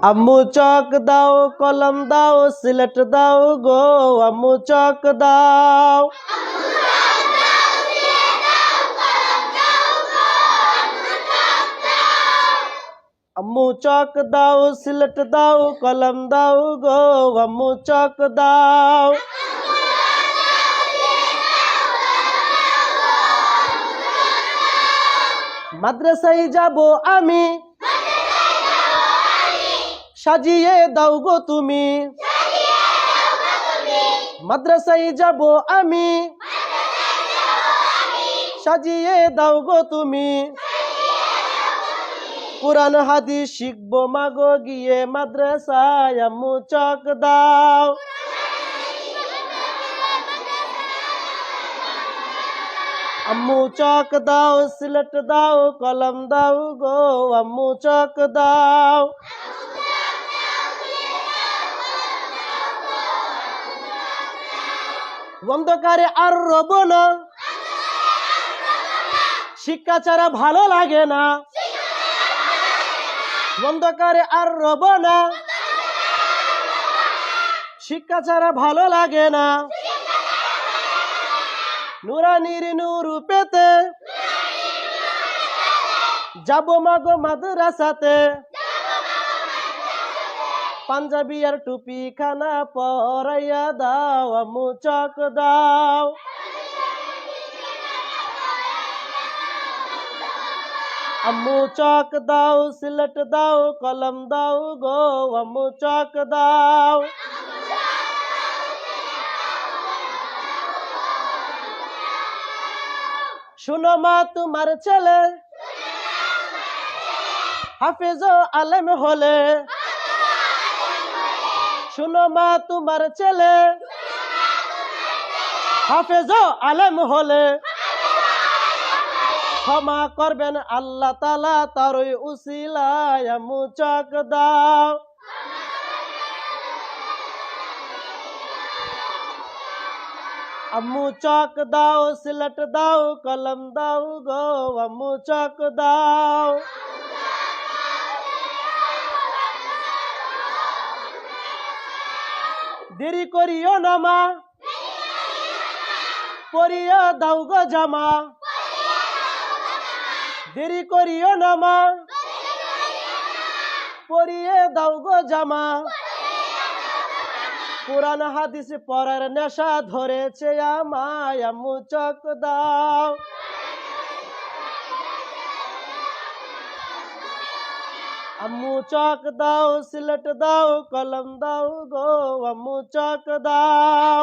আম্মু চক দাও, কলম দাও, সিলেট দাও গো, আম্মু চক দাও। আম্মু চক দাও, সিলেট দাও, কলম দাও গো, আম্মু চক দাও। মাদ্রাসায় যাব আমি, সাজিয়ে দাও গো তুমি। মাদ্রাসায় যাব আমি, সাজিয়ে দাও গো তুমি। কুরআন হাদিস শিখবো মাগো গিয়ে মাদ্রাসায়, আম্মু চক দাও। আম্মু চক দাও, সিলেট দাও, কলম দাও গো, আম্মু চক দাও। অন্ধকারে আর রব না, শিক্ষা ছাড়া ভালো লাগে না। অন্ধকারে আর রব না, শিক্ষা ছাড়া ভালো লাগে না। নুরানির নূর পেতে যাব মাগো মাদ্রাসাতে। পাঞ্জাবি আর টুপি খানা পরাইয়া দাও, আম্মু চক দাও। আম্মু চক দাও, সিলেট দাও, কলম দাও গো, আম্মু চক দাও। শুনো মা তোমার ছেলে হাফেজ আলেম হলে। শুনো মা তোমার ছেলে হাফেজ আলেম হলে। ক্ষমা করবেন আল্লাহ তাআলা তারই উসিলায়, আম্মু চক দাও। আম্মু চক দাও, সিলেট দাও, কলম দাও গো, আম্মু চক দাও। দেরি করিও না মা, পরিয়া দাও গো জামা। দেরি করিও না মা, পরিয়ে দাও গো জামা। কুরআন হাদিস পড়ার নেশা ধরেছে আমায়, আম্মু চক দাও। আম্মু চক দাও, সিলেট দাও, কলম দাও গো, আম্মু চক দাও।